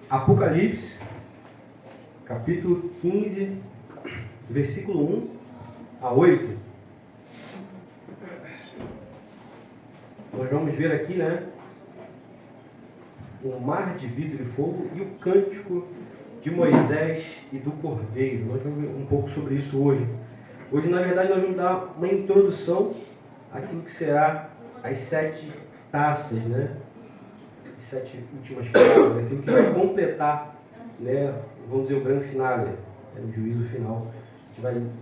Apocalipse, capítulo 15, versículo 1 a 8. Nós vamos ver aqui, né? O mar de vidro e fogo e o cântico de Moisés e do Cordeiro. Nós vamos ver um pouco sobre isso hoje. Hoje, na verdade, nós vamos dar uma introdução àquilo que será as 7 taças, né? As 7 últimas taças, aquilo que vai completar, né? Vamos dizer, o grande finale, né? O juízo final.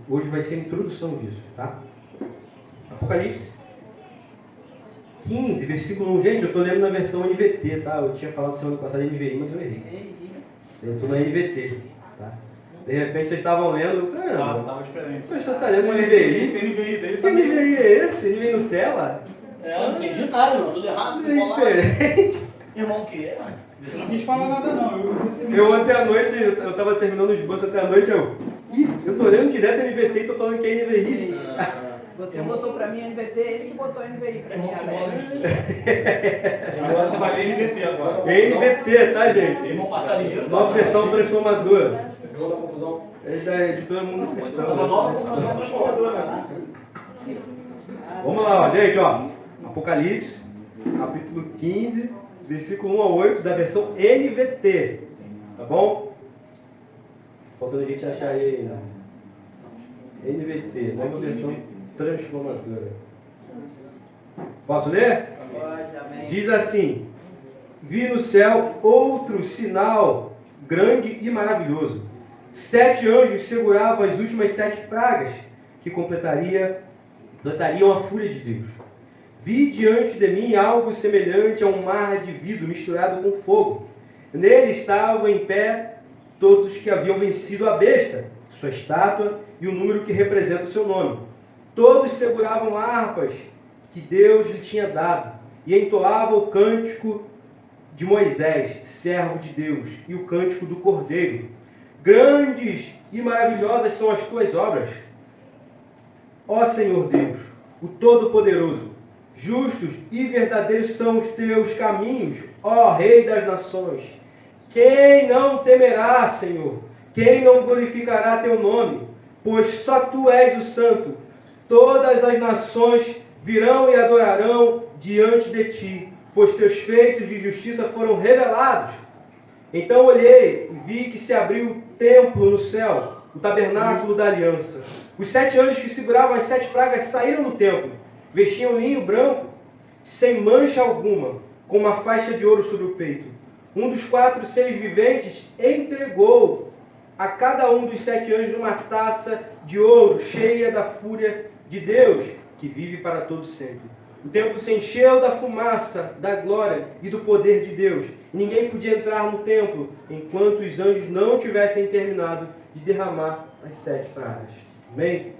Hoje vai ser a introdução disso, tá? Apocalipse 15, versículo 1. Gente, eu estou lendo na versão NVT, tá? Eu tinha falado semana passada NVI, mas eu errei. Eu estou na NVT, tá? De repente vocês estavam lendo. Tava diferente. Mas você está lendo NVI? Esse NVI dele Que NVI é esse? NVI Nutella? Eu não entendi nada, irmão. Tudo errado. É diferente. Irmão, o que é? Não quis falar nada não. Eu ontem à noite, eu estava terminando o esboço até à noite, eu estou lendo direto NVT e estou falando que é NVI. Você botou pra mim NVT, ele que botou NVI pra mim, Alex. Agora você vai ler NVT agora. NVT, tá, gente? Irmão passarinheiro. Nossa versão transformadora. Pegou da confusão. É de todo mundo cristão. Tava nova confusão transformadora. Vamos lá, ó, gente, ó. Apocalipse, capítulo 15, versículo 1 a 8, da versão NVT. Tá bom? Faltando a gente achar aí ainda. NVT, nova versão transformadora. Posso ler? Pode, amém. Diz assim: vi no céu outro sinal grande e maravilhoso. 7 anjos seguravam as últimas 7 pragas que completariam a fúria de Deus. Vi diante de mim algo semelhante a um mar de vidro misturado com fogo. Nele estavam em pé todos os que haviam vencido a besta, sua estátua e o número que representa o seu nome. Todos seguravam harpas que Deus lhe tinha dado e entoavam o cântico de Moisés, servo de Deus, e o cântico do Cordeiro. Grandes e maravilhosas são as tuas obras, ó Senhor Deus, o Todo-Poderoso. Justos e verdadeiros são os teus caminhos, ó Rei das nações. Quem não temerá, Senhor? Quem não glorificará teu nome? Pois só tu és o Santo. Todas as nações virão e adorarão diante de ti, pois teus feitos de justiça foram revelados. Então olhei e vi que se abriu o templo no céu, o tabernáculo da aliança. Os 7 anjos que seguravam as 7 pragas saíram do templo. Vestiam linho branco, sem mancha alguma, com uma faixa de ouro sobre o peito. Um dos 4 seres viventes entregou a cada um dos 7 anjos uma taça de ouro, cheia da fúria de Deus, que vive para todo sempre. O templo se encheu da fumaça, da glória e do poder de Deus. Ninguém podia entrar no templo, enquanto os anjos não tivessem terminado de derramar as 7 pragas. Amém?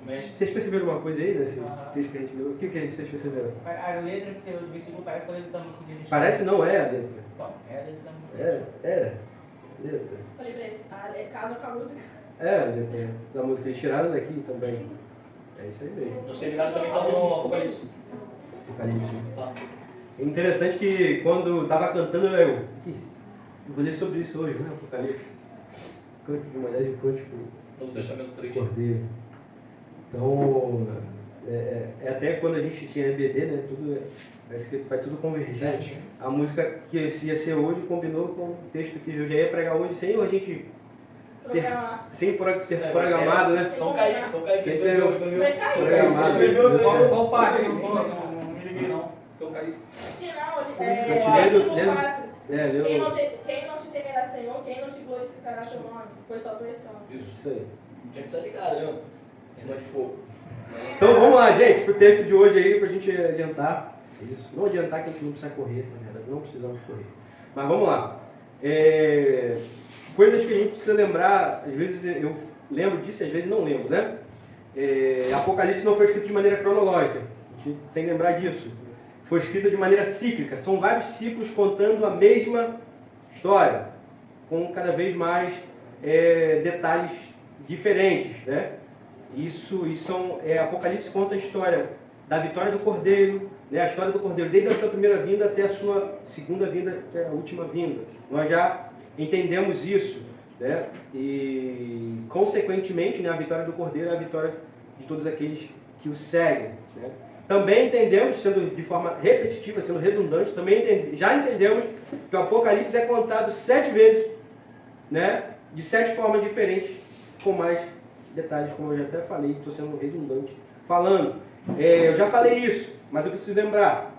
Vocês perceberam uma coisa aí nesse texto que a gente leu? O que vocês perceberam? A letra que você do versículo parece com a letra da música que a gente... Parece não, é a letra. Então, é a letra da música. É. Letra. Falei pra ele, casa com a música. É a letra da música. Eles tiraram daqui também. É isso aí mesmo. No seminário também estava no Apocalipse. Apocalipse. É interessante que quando estava cantando, eu vou ler sobre isso hoje, né? Apocalipse. Cântico de Moisés e cântico Novo Testamento 3. do Cordeiro. Então, até quando a gente tinha EBD, né? Parece que vai tudo convergir. Certinho. A música que ia ser hoje combinou com o texto que eu já ia pregar hoje, sem a gente Programar. sem ser programado, né? São Kaique. Sempre Programado. Qual parte? Não me liguei não. São Kaique. Final, Lendo- versículo 4. lendo- Quem não te temerá, Senhor, quem não te glorificará teu nome, pois só tu és santo. Isso aí. Tinha que estar ligado, né? Cima de fogo. Então vamos lá, gente, pro texto de hoje aí, pra gente adiantar. Isso. Não adiantar que a gente não precisa correr, na verdade, não precisamos correr. Mas vamos lá. Coisas que a gente precisa lembrar, às vezes eu lembro disso e às vezes não lembro, né? Apocalipse não foi escrito de maneira cronológica, a gente, sem lembrar disso. Foi escrito de maneira cíclica, são vários ciclos contando a mesma história, com cada vez mais detalhes diferentes, né? Apocalipse conta a história da vitória do Cordeiro, né? A história do Cordeiro desde a sua primeira vinda até a sua segunda vinda, que é a última vinda. Nós já entendemos isso, né? E, consequentemente, né, a vitória do Cordeiro é a vitória de todos aqueles que o seguem, né? Também entendemos, sendo de forma repetitiva, sendo redundante, já entendemos que o Apocalipse é contado 7 vezes, né? De 7 formas diferentes, com mais detalhes, como eu já até falei, estou sendo redundante falando. Eu já falei isso, mas eu preciso lembrar.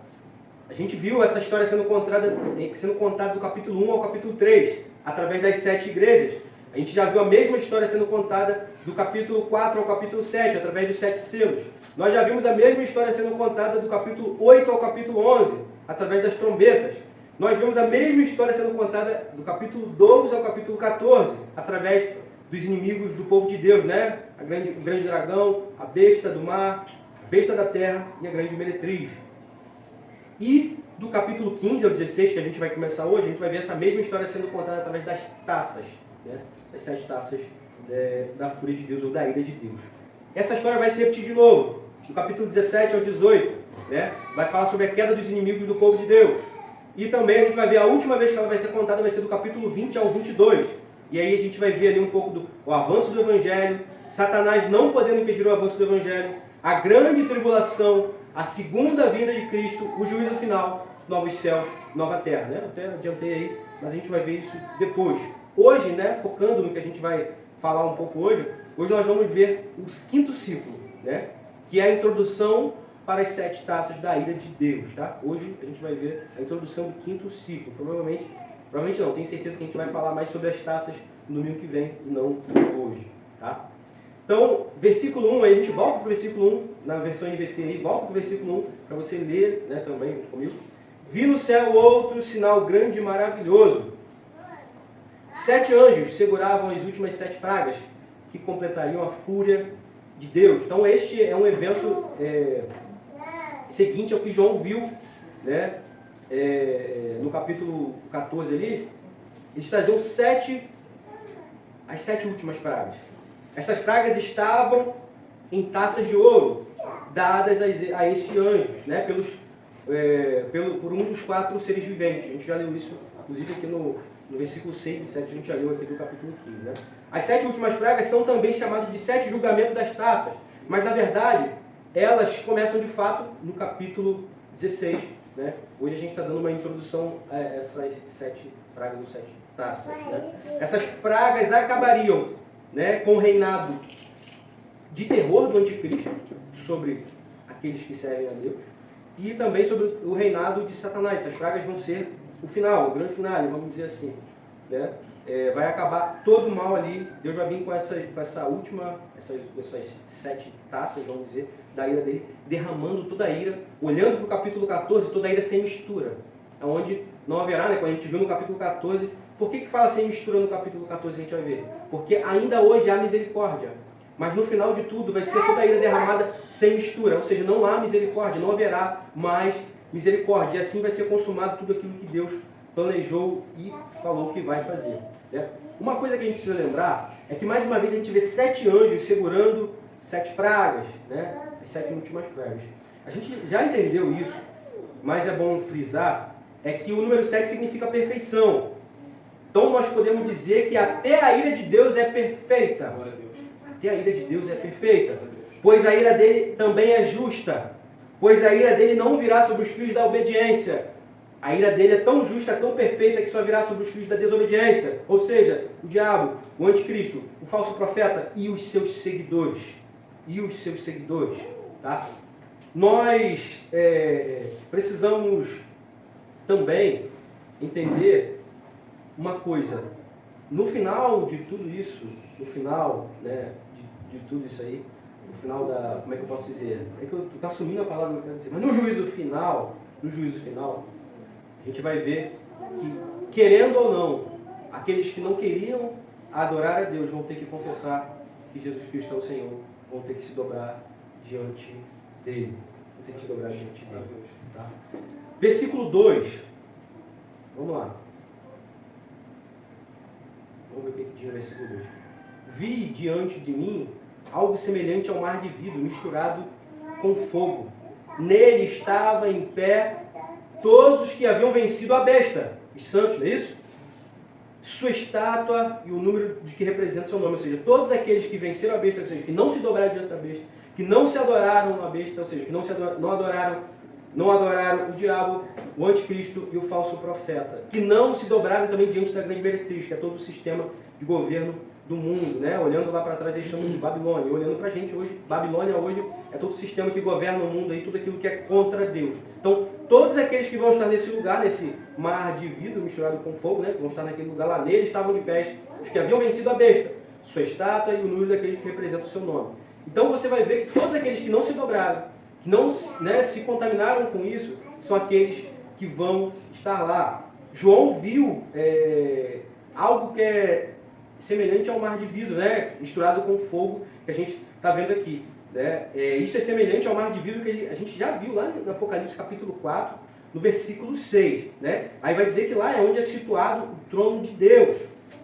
A gente viu essa história sendo contada do capítulo 1 ao capítulo 3, através das 7 igrejas. A gente já viu a mesma história sendo contada do capítulo 4 ao capítulo 7, através dos 7 selos. Nós já vimos a mesma história sendo contada do capítulo 8 ao capítulo 11, através das trombetas. Nós vimos a mesma história sendo contada do capítulo 12 ao capítulo 14, através dos inimigos do povo de Deus, né? O grande dragão, a besta do mar, a besta da terra e a grande meretriz. E do capítulo 15 ao 16, que a gente vai começar hoje, a gente vai ver essa mesma história sendo contada através das taças, né? As 7 taças da fúria de Deus ou da ira de Deus. Essa história vai se repetir de novo, do capítulo 17 ao 18, né? Vai falar sobre a queda dos inimigos do povo de Deus. E também a gente vai ver a última vez que ela vai ser contada, vai ser do capítulo 20 ao 22. E aí a gente vai ver ali um pouco do avanço do Evangelho, Satanás não podendo impedir o avanço do Evangelho, a grande tribulação, a segunda vinda de Cristo, o juízo final, novos céus, nova terra, né? Até adiantei aí, mas a gente vai ver isso depois. Hoje, né, focando no que a gente vai falar um pouco hoje nós vamos ver o 5º ciclo, né? Que é a introdução para as 7 taças da ira de Deus, tá? Hoje a gente vai ver a introdução do 5º ciclo. Provavelmente não, tenho certeza que a gente vai falar mais sobre as taças no domingo que vem e não hoje, tá? Então, versículo 1, aí a gente volta para o versículo 1, na versão NVT aí, volta para o versículo 1, para você ler, né, também comigo. Vi no céu outro sinal grande e maravilhoso. 7 anjos seguravam as últimas 7 pragas, que completariam a fúria de Deus. Então, este é um evento seguinte ao que João viu, né, no capítulo 14 ali. Eles traziam as 7 últimas pragas. Estas pragas estavam em taças de ouro, dadas a estes anjos, né, por um dos 4 seres viventes. A gente já leu isso, inclusive, aqui no versículo 6 e 7, a gente já leu aqui do capítulo 15. Né? As 7 últimas pragas são também chamadas de 7 julgamentos das taças, mas, na verdade, elas começam, de fato, no capítulo 16. Né? Hoje a gente está dando uma introdução a essas 7 pragas ou 7 taças. Né? Essas pragas acabariam, né, com o reinado de terror do anticristo sobre aqueles que servem a Deus e também sobre o reinado de Satanás. Essas pragas vão ser o final, o grande final, vamos dizer assim, né? Vai acabar todo o mal ali. Deus vai vir com essas 7 taças, vamos dizer, da ira dele, derramando toda a ira, olhando para o capítulo 14, toda a ira sem mistura, onde não haverá, né? Quando a gente viu no capítulo 14, por que fala sem mistura no capítulo 14, a gente vai ver? Porque ainda hoje há misericórdia, mas no final de tudo vai ser toda a ira derramada sem mistura, ou seja, não há misericórdia, não haverá mais misericórdia, e assim vai ser consumado tudo aquilo que Deus planejou e falou que vai fazer. Né? Uma coisa que a gente precisa lembrar é que mais uma vez a gente vê 7 anjos segurando 7 pragas, né? As 7 últimas pragas. A gente já entendeu isso, mas é bom frisar, é que o número 7 significa perfeição. Então nós podemos dizer que até a ira de Deus é perfeita. Glória a Deus. Até a ira de Deus é perfeita. Pois a ira dele também é justa. Pois a ira dele não virá sobre os filhos da obediência. A ira dele é tão justa, tão perfeita, que só virá sobre os filhos da desobediência. Ou seja, o diabo, o anticristo, o falso profeta e os seus seguidores. Tá? Nós precisamos também entender uma coisa. No final de tudo isso, no final, né, de tudo isso aí, no final da... Como é que eu posso dizer? É que eu estou assumindo a palavra que eu quero dizer. Mas no juízo final, a gente vai ver que, querendo ou não, aqueles que não queriam adorar a Deus vão ter que confessar que Jesus Cristo é o Senhor, vão ter que se dobrar diante dele. Tá? Versículo 2. Vamos lá. Vamos ver o que diz no versículo 2. Vi diante de mim algo semelhante ao mar de vidro, misturado com fogo. Nele estava em pé todos os que haviam vencido a besta, os santos, não é isso? sua estátua e o número de que representa seu nome. Ou seja, todos aqueles que venceram a besta, ou seja, que não se dobraram diante da besta, que não se adoraram a besta, ou seja, que não adoraram o diabo, o anticristo e o falso profeta, que não se dobraram também diante da grande meretriz, que é todo o sistema de governo do mundo, né? Olhando lá para trás, eles chamam de Babilônia. E olhando para a gente hoje, Babilônia hoje é todo o sistema que governa o mundo, aí, tudo aquilo que é contra Deus. Então, todos aqueles que vão estar nesse lugar, nesse mar de vidro misturado com fogo, né? Que vão estar naquele lugar lá, nele estavam de pés os que haviam vencido a besta, sua estátua e o número daqueles que representam o seu nome. Então, você vai ver que todos aqueles que não se dobraram, que não, né, se contaminaram com isso, são aqueles que vão estar lá. João viu algo que é semelhante ao mar de vidro, né? Misturado com fogo, que a gente está vendo aqui. Né? Isso é semelhante ao mar de vidro que a gente já viu lá no Apocalipse capítulo 4, no versículo 6. Né? Aí vai dizer que lá é onde é situado o trono de Deus.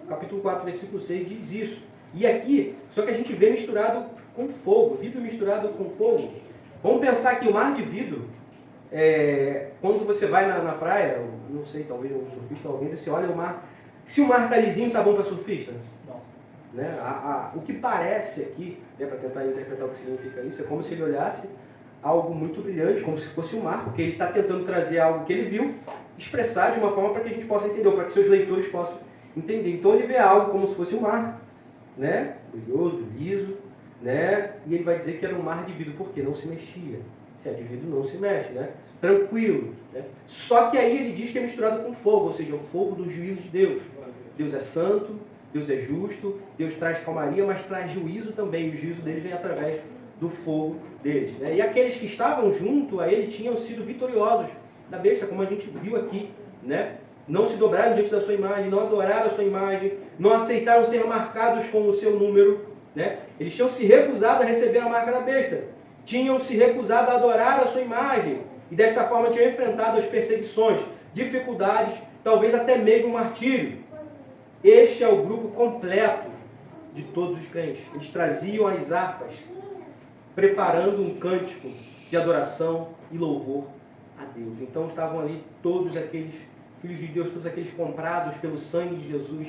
O capítulo 4, versículo 6 diz isso. E aqui, só que a gente vê misturado com fogo, vidro misturado com fogo. Vamos pensar que o mar de vidro, quando você vai na praia, não sei, talvez um surfista, alguém, você olha o mar. Se o mar está lisinho, está bom para surfista? Não. Né? O que parece aqui, né, para tentar interpretar o que significa isso, é como se ele olhasse algo muito brilhante, como se fosse o mar, porque ele está tentando trazer algo que ele viu, expressar de uma forma para que a gente possa entender, ou para que seus leitores possam entender. Então ele vê algo como se fosse o mar, né? Brilhoso, liso, né? E ele vai dizer que era um mar de vidro, porque não se mexia. Se é de vidro, não se mexe, né? Tranquilo. Né? Só que aí ele diz que é misturado com fogo, ou seja, o fogo do juízo de Deus. Deus é santo, Deus é justo, Deus traz calmaria, mas traz juízo também. O juízo dele vem através do fogo deles. Né? E aqueles que estavam junto a ele tinham sido vitoriosos da besta, como a gente viu aqui. Né? Não se dobraram diante da sua imagem, não adoraram a sua imagem, não aceitaram ser marcados com o seu número. Né? Eles tinham se recusado a receber a marca da besta. Tinham se recusado a adorar a sua imagem. E desta forma tinham enfrentado as perseguições, dificuldades, talvez até mesmo martírio. Este é o grupo completo de todos os crentes. Eles traziam as harpas, preparando um cântico de adoração e louvor a Deus. Então estavam ali todos aqueles filhos de Deus, todos aqueles comprados pelo sangue de Jesus,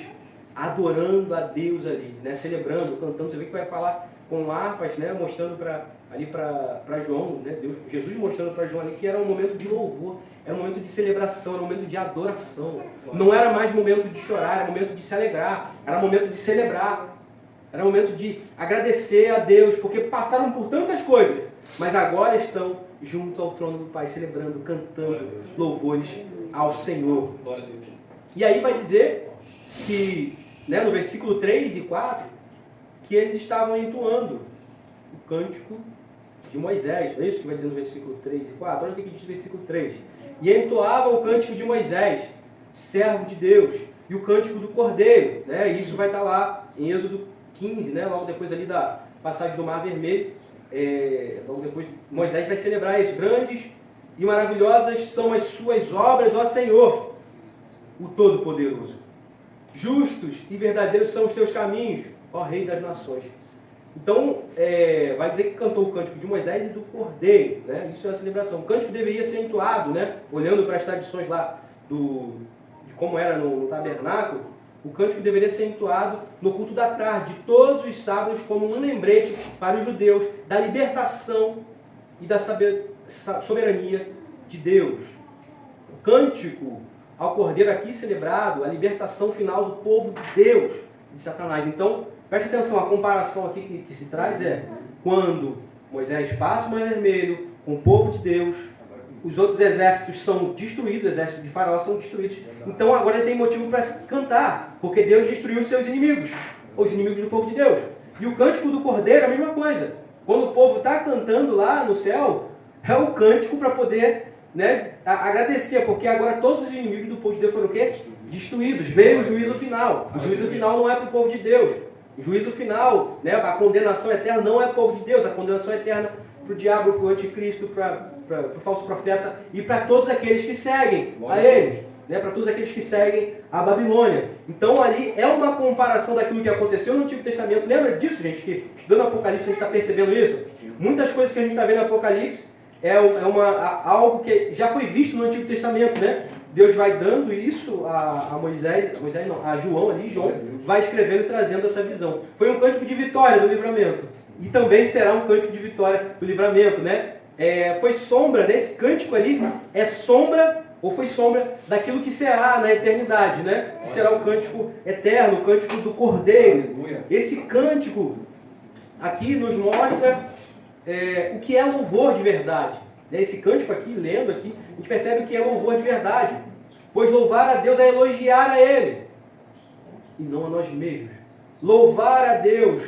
adorando a Deus ali, né? Celebrando, cantando. Você vê que vai falar com harpas, né? Mostrando para João, né? Jesus mostrando para João ali que era um momento de louvor, era um momento de celebração, era um momento de adoração. Não era mais momento de chorar, era momento de se alegrar, era momento de celebrar, era momento de agradecer a Deus, porque passaram por tantas coisas, mas agora estão junto ao trono do Pai, celebrando, cantando louvores ao Senhor. Glória a Deus. E aí vai dizer que, né, no versículo 3 e 4, que eles estavam entoando o cântico de Moisés. Não é isso que vai dizer no versículo 3 e 4? Olha o que diz no versículo 3. E entoavam o cântico de Moisés, servo de Deus, e o cântico do Cordeiro. Né? Isso vai estar lá em Êxodo 15, né? Logo depois ali da passagem do Mar Vermelho. Logo depois Moisés vai celebrar isso. Grandes e maravilhosas são as suas obras, ó Senhor, o Todo-Poderoso. Justos e verdadeiros são os teus caminhos, ó Rei das Nações. Então, vai dizer que cantou o cântico de Moisés e do Cordeiro, né? Isso é a celebração. O cântico deveria ser entoado, né? Olhando para as tradições lá de como era no tabernáculo, o cântico deveria ser entoado no culto da tarde, todos os sábados, como um lembrete para os judeus da libertação e da soberania de Deus. O cântico ao Cordeiro aqui celebrado, a libertação final do povo de Deus, de Satanás. Então, preste atenção, a comparação aqui que se traz é quando Moisés passa o Mar Vermelho com o povo de Deus, os outros exércitos são destruídos, os exércitos de Faraó são destruídos. Então agora ele tem motivo para cantar, porque Deus destruiu os seus inimigos, os inimigos do povo de Deus. E o cântico do Cordeiro é a mesma coisa. Quando o povo está cantando lá no céu, é o cântico para poder, né, agradecer, porque agora todos os inimigos do povo de Deus foram o quê? Destruídos. Veio o juízo final. O juízo final não é para o povo de Deus. O juízo final, né, a condenação eterna não é para o povo de Deus. A condenação eterna para o diabo, para o anticristo, para o falso profeta e para todos aqueles que seguem a eles, né, para todos aqueles que seguem a Babilônia. Então ali é uma comparação daquilo que aconteceu no Antigo Testamento. Lembra disso, gente? Que estudando Apocalipse a gente está percebendo isso? Muitas coisas que a gente está vendo no Apocalipse é algo que já foi visto no Antigo Testamento, né? Deus vai dando isso a João ali, João vai escrevendo e trazendo essa visão. Foi um cântico de vitória do livramento. E também será um cântico de vitória do livramento, né? Foi sombra, né? Esse cântico ali é sombra, ou foi sombra daquilo que será na eternidade, né? Que será o cântico eterno, o cântico do Cordeiro. Esse cântico aqui nos mostra o que é louvor de verdade. Esse cântico aqui, lendo aqui, a gente percebe o que é louvor de verdade. Pois louvar a Deus é elogiar a Ele, e não a nós mesmos. Louvar a Deus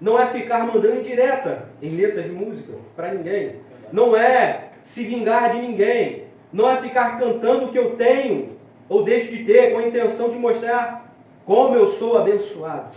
não é ficar mandando indireta em letras de música para ninguém. Não é se vingar de ninguém. Não é ficar cantando o que eu tenho ou deixo de ter com a intenção de mostrar como eu sou abençoado.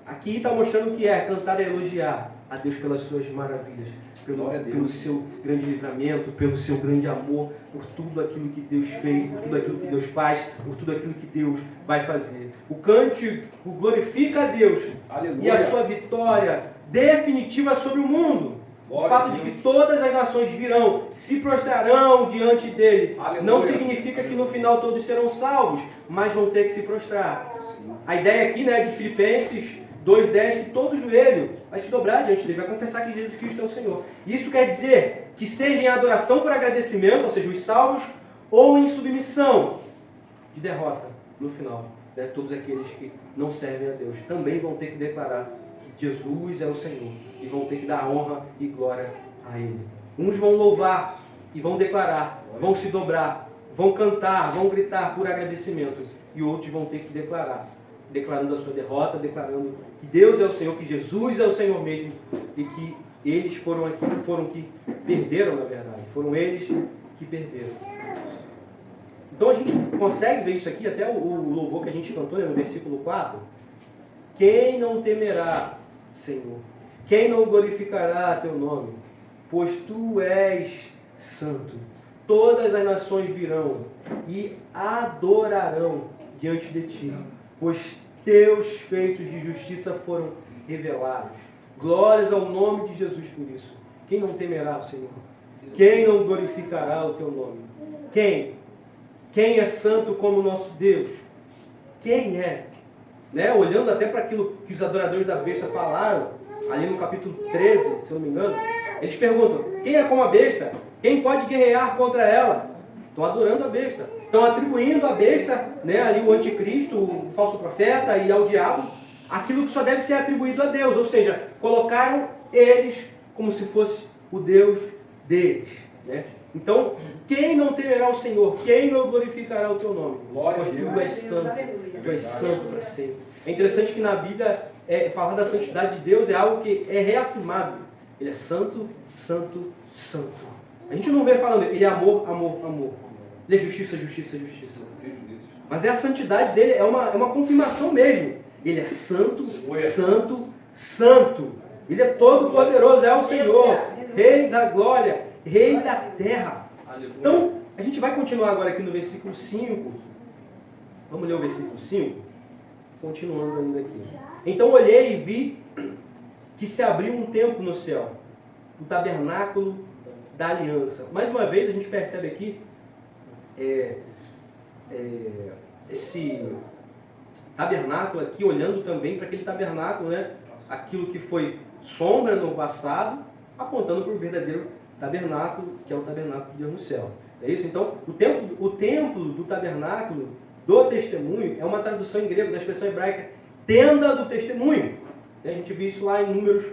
Aqui está mostrando o que é cantar e elogiar a Deus pelas suas maravilhas, pelo seu grande livramento, pelo seu grande amor, por tudo aquilo que Deus fez, por tudo aquilo que Deus faz, por tudo aquilo que Deus vai fazer. O cântico glorifica a Deus. Aleluia. E a sua vitória definitiva sobre o mundo. O fato de que todas as nações virão, se prostrarão diante dele, aleluia, não significa que no final todos serão salvos, mas vão ter que se prostrar. A ideia aqui, né, de Filipenses 2:10, que todo joelho vai se dobrar diante dele, vai confessar que Jesus Cristo é o Senhor. Isso quer dizer que seja em adoração por agradecimento, ou seja, os salvos, ou em submissão de derrota no final. Né? Todos aqueles que não servem a Deus também vão ter que declarar que Jesus é o Senhor e vão ter que dar honra e glória a Ele. Uns vão louvar e vão declarar, vão se dobrar, vão cantar, vão gritar por agradecimento, e outros vão ter que declarar, declarando a sua derrota, declarando que Deus é o Senhor, que Jesus é o Senhor mesmo, e que eles foram que perderam, na verdade. Foram eles que perderam. Então a gente consegue ver isso aqui, até o louvor que a gente cantou, né, no versículo 4. Quem não temerá, Senhor? Quem não glorificará teu nome? Pois tu és santo. Todas as nações virão e adorarão diante de ti, pois teus feitos de justiça foram revelados. Glórias ao nome de Jesus por isso. Quem não temerá o Senhor? Quem não glorificará o teu nome? Quem? Quem é santo como o nosso Deus? Quem é? Né? Olhando até para aquilo que os adoradores da besta falaram, ali no capítulo 13, se eu não me engano, eles perguntam, quem é como a besta? Quem pode guerrear contra ela? Estão adorando a besta. Estão atribuindo à besta, né, ali o anticristo, o falso profeta e ao diabo, aquilo que só deve ser atribuído a Deus. Ou seja, colocaram eles como se fosse o Deus deles. Né? Então, quem não temerá o Senhor? Quem não glorificará o teu nome? Glória a Deus. Tu és santo. Tu és santo para sempre. É interessante que na Bíblia, falar da santidade de Deus é algo que é reafirmado. Ele é santo, santo, santo. A gente não vê falando, ele é amor, amor, amor. Ele é justiça, justiça, justiça. Mas a santidade dele é uma confirmação mesmo. Ele é santo, santo, santo. Ele é todo poderoso, é o Senhor, Rei da glória, Rei da terra. Então, a gente vai continuar agora aqui no versículo 5. Vamos ler o versículo 5? Continuando ainda aqui. Então olhei e vi que se abriu um templo no céu, o tabernáculo da aliança. Mais uma vez a gente percebe aqui esse tabernáculo aqui, olhando também para aquele tabernáculo, né? Aquilo que foi sombra no passado, apontando para o verdadeiro tabernáculo, que é o tabernáculo de Deus no céu. É isso? Então, o templo do tabernáculo do testemunho é uma tradução em grego da expressão hebraica tenda do testemunho. A gente viu isso lá em Números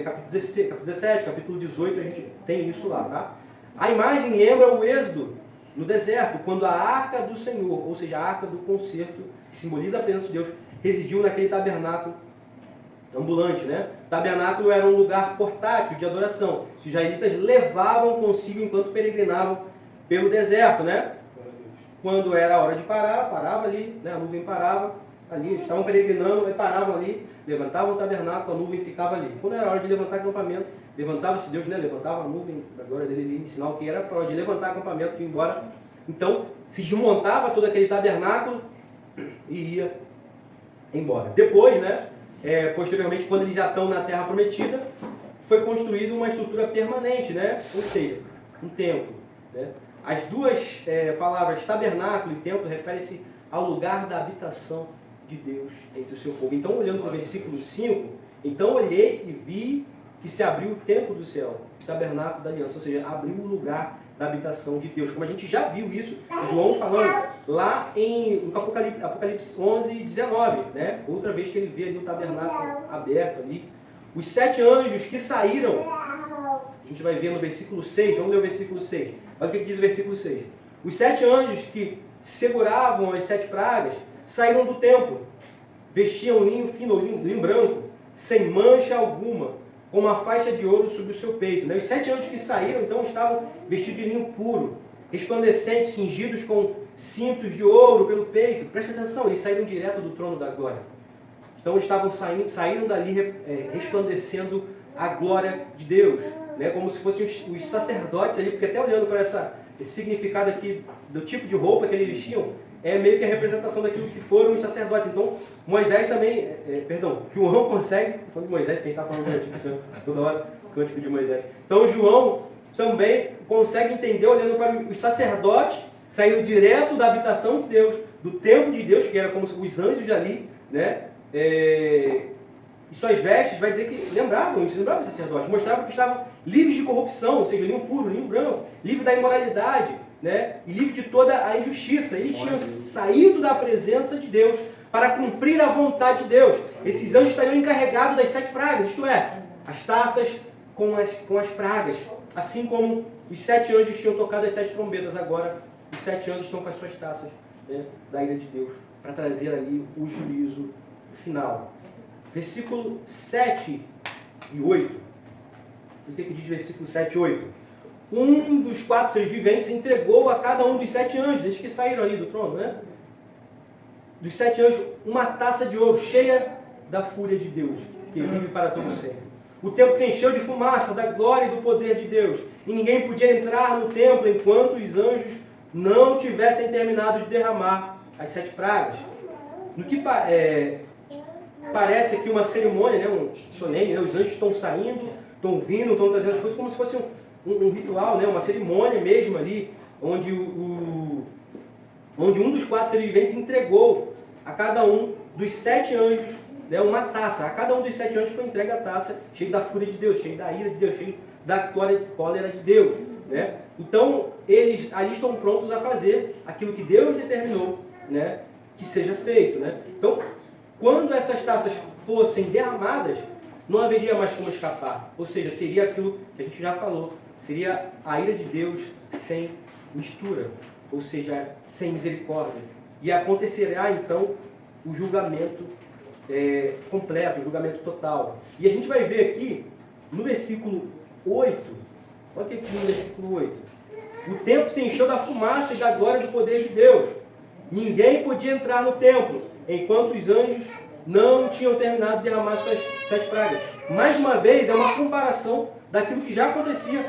capítulo 17, capítulo 18, a gente tem isso lá, tá? A imagem lembra o êxodo no deserto, quando a arca do Senhor, ou seja, a arca do concerto, que simboliza a presença de Deus, residiu naquele tabernáculo ambulante, né? O tabernáculo era um lugar portátil de adoração, que os israelitas levavam consigo enquanto peregrinavam pelo deserto, né? Quando era a hora de parar, parava ali, né? A nuvem parava ali, eles estavam peregrinando, aí paravam ali, levantavam o tabernáculo, a nuvem ficava ali. Quando era a hora de levantar acampamento, levantava-se Deus, né? Levantava a nuvem da glória dele ali, sinal que era para hora de levantar acampamento, de ir embora. Então, se desmontava todo aquele tabernáculo e ia embora. Depois, né? Posteriormente, quando eles já estão na Terra Prometida, foi construída uma estrutura permanente, né? Ou seja, um templo, né? As duas palavras tabernáculo e templo referem-se ao lugar da habitação de Deus entre o seu povo. Então, olhando para o versículo 5, então olhei e vi que se abriu o templo do céu, o tabernáculo da aliança, ou seja, abriu o lugar da habitação de Deus. Como a gente já viu isso, João falando lá no Apocalipse 11, 19, né? Outra vez que ele vê ali o tabernáculo aberto ali. Os 7 anjos que saíram, a gente vai ver no versículo 6, vamos ler o versículo 6. Olha o que diz o versículo 6. Os 7 anjos que seguravam as 7 pragas saíram do templo, vestiam linho fino, linho branco, sem mancha alguma, com uma faixa de ouro sobre o seu peito. Os 7 anjos que saíram, então, estavam vestidos de linho puro, resplandecentes, cingidos com cintos de ouro pelo peito. Presta atenção, eles saíram direto do trono da glória. Então, saíram dali resplandecendo a glória de Deus, né? Como se fossem os sacerdotes ali, porque até olhando para esse significado aqui do tipo de roupa que eles vestiam, é meio que a representação daquilo que foram os sacerdotes. Então, Moisés também, João consegue, falando de Moisés, quem está falando do Antigo, toda hora, o Cântico de Moisés. Então, João também consegue entender, olhando para os sacerdotes, saindo direto da habitação de Deus, do templo de Deus, que era como os anjos ali, né? E suas vestes, vai dizer que lembravam os sacerdotes, mostravam que estavam livres de corrupção, ou seja, linho puro, linho branco, livre da imoralidade, né? E livre de toda a injustiça. Eles tinham saído da presença de Deus para cumprir a vontade de Deus. Esses anjos estariam encarregados das 7 pragas, isto é, as taças com as pragas. Assim como os 7 anjos tinham tocado as 7 trombetas, agora os 7 anjos estão com as suas taças, né, da ira de Deus, para trazer ali o juízo final. Versículo 7 e 8. O que diz versículo 7 e 8? Um dos 4 seres viventes entregou a cada um dos 7 anjos, desde que saíram ali do trono, né? Dos 7 anjos, uma taça de ouro cheia da fúria de Deus, que vive para todo sempre. O templo se encheu de fumaça, da glória e do poder de Deus, e ninguém podia entrar no templo enquanto os anjos não tivessem terminado de derramar as 7 pragas. No que parece aqui uma cerimônia, né, um solene, né? Os anjos estão saindo, estão vindo, estão trazendo as coisas como se fosse um ritual, né? Uma cerimônia mesmo ali, onde um dos 4 seres viventes entregou a cada um dos 7 anjos, né, uma taça. A cada um dos 7 anjos foi entregue a taça cheia da fúria de Deus, cheia da ira de Deus, cheia da cólera de Deus, né? Então, eles ali estão prontos a fazer aquilo que Deus determinou, né, que seja feito, né? Então, quando essas taças fossem derramadas, não haveria mais como escapar. Ou seja, seria aquilo que a gente já falou, seria a ira de Deus sem mistura, ou seja, sem misericórdia. E acontecerá então o julgamento completo, o julgamento total. E a gente vai ver aqui no versículo 8, olha o que diz no versículo 8. O templo se encheu da fumaça e da glória do poder de Deus. Ninguém podia entrar no templo enquanto os anjos não tinham terminado de derramar suas 7 pragas. Mais uma vez, é uma comparação daquilo que já acontecia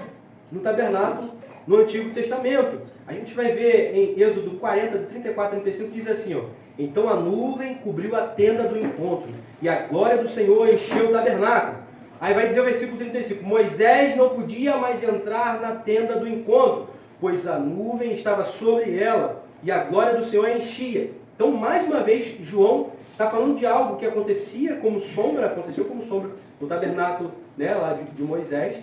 no tabernáculo no Antigo Testamento. A gente vai ver em Êxodo 40, 34 a 35, diz assim, ó: então a nuvem cobriu a tenda do encontro, e a glória do Senhor encheu o tabernáculo. Aí vai dizer o versículo 35, Moisés não podia mais entrar na tenda do encontro, pois a nuvem estava sobre ela, e a glória do Senhor a enchia. Então, mais uma vez, João está falando de algo que acontecia como sombra, aconteceu como sombra no tabernáculo, né, lá de Moisés,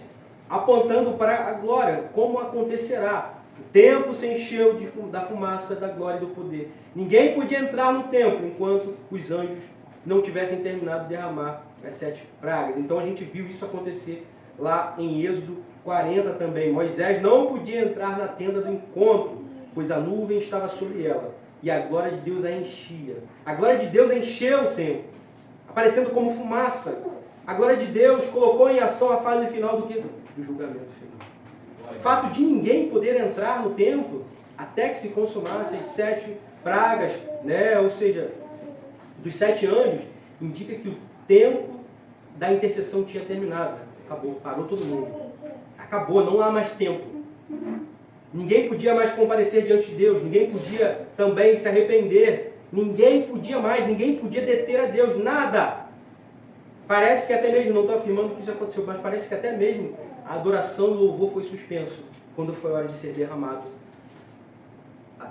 apontando para a glória, como acontecerá. O templo se encheu da fumaça, da glória e do poder. Ninguém podia entrar no templo enquanto os anjos não tivessem terminado de derramar as 7 pragas. Então a gente viu isso acontecer lá em Êxodo 40 também. Moisés não podia entrar na tenda do encontro, pois a nuvem estava sobre ela, e a glória de Deus a enchia. A glória de Deus encheu o templo, aparecendo como fumaça. A glória de Deus colocou em ação a fase final do julgamento final. O fato de ninguém poder entrar no templo até que se consumassem as 7 pragas, né? Ou seja, dos 7 anjos, indica que o tempo da intercessão tinha terminado. Acabou, parou todo mundo. Acabou, não há mais tempo. Ninguém podia mais comparecer diante de Deus, ninguém podia também se arrepender, ninguém podia deter a Deus, nada. Parece que até mesmo, não estou afirmando que isso aconteceu, mas parece que até mesmo a adoração e o louvor foi suspenso quando foi a hora de ser derramado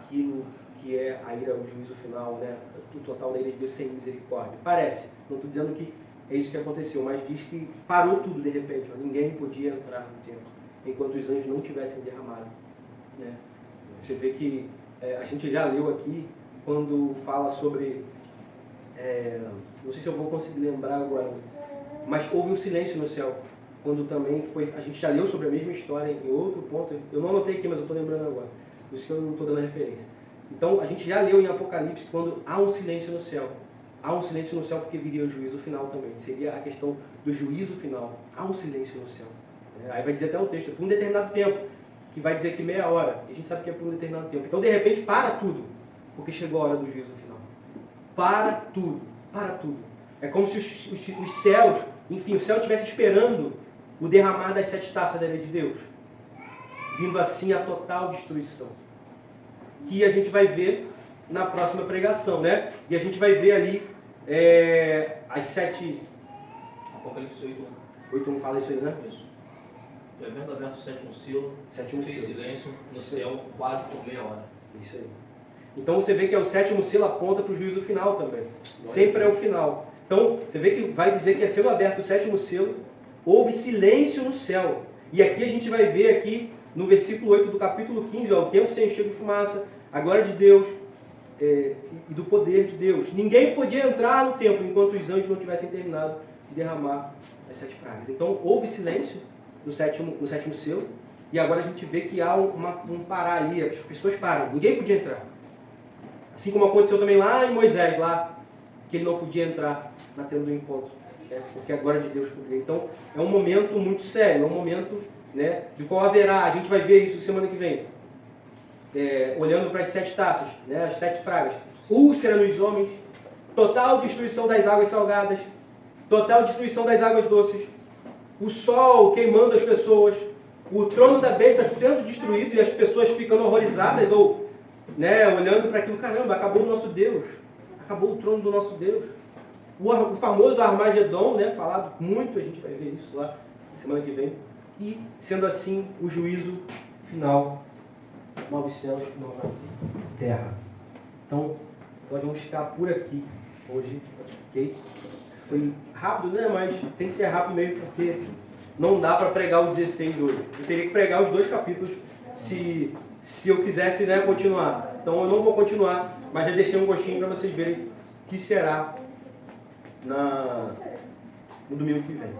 aquilo que é a ira, o juízo final, né? O total da ira de Deus sem misericórdia. Parece, não estou dizendo que é isso que aconteceu, mas diz que parou tudo de repente, ó, ninguém podia entrar no templo enquanto os anjos não tivessem derramado, né? Você vê que a gente já leu aqui quando fala sobre, não sei se eu vou conseguir lembrar agora, mas houve um silêncio no céu, quando também foi, a gente já leu sobre a mesma história em outro ponto, eu não anotei aqui, mas eu estou lembrando agora, por isso que eu não estou dando a referência. Então, a gente já leu em Apocalipse quando há um silêncio no céu. Há um silêncio no céu porque viria o juízo final também. Seria a questão do juízo final. Há um silêncio no céu. Aí vai dizer até o texto, por um determinado tempo, que vai dizer que meia hora. E a gente sabe que é por um determinado tempo. Então, de repente, para tudo, porque chegou a hora do juízo final. Para tudo. Para tudo. É como se os céus, enfim, o céu estivesse esperando o derramar das 7 taças da ira de Deus. Vindo assim a total destruição. Que a gente vai ver na próxima pregação, né? E a gente vai ver ali as 7... Apocalipse 8. 8 não fala isso aí, né? Isso. E havendo aberto o 7º selo, Sétimo fez selo. silêncio no céu quase por meia hora. Isso aí. Então você vê que o 7º selo aponta para o juízo final também. Sempre é o final. Então você vê que vai dizer que é selo aberto o 7º selo, houve silêncio no céu. E aqui a gente vai ver aqui no versículo 8 do capítulo 15, ó, o tempo se encheu de fumaça, a glória de Deus e do poder de Deus. Ninguém podia entrar no templo enquanto os anjos não tivessem terminado de derramar as 7 pragas. Então houve silêncio no sétimo selo, e agora a gente vê que há um parar ali, as pessoas param, ninguém podia entrar. Assim como aconteceu também lá em Moisés, lá, que ele não podia entrar na tenda do encontro, né, porque a glória de Deus cobria. Então é um momento muito sério, é um momento, né, de qual haverá, a gente vai ver isso semana que vem, olhando para as 7 taças, né, as 7 pragas, úlcera nos homens, total destruição das águas salgadas, total destruição das águas doces, o sol queimando as pessoas, o trono da besta sendo destruído e as pessoas ficando horrorizadas ou, né, olhando para aquilo, caramba, acabou o nosso Deus, acabou o trono do nosso Deus. O famoso Armagedon, né, falado muito, a gente vai ver isso lá semana que vem. E, sendo assim, o juízo final, novos céus, nova terra. Então, nós vamos ficar por aqui hoje, ok? Foi rápido, né? Mas tem que ser rápido mesmo, porque não dá para pregar o 16 hoje. Eu teria que pregar os 2 capítulos se eu quisesse, né, continuar. Então, eu não vou continuar, mas já deixei um gostinho para vocês verem o que será no domingo que vem.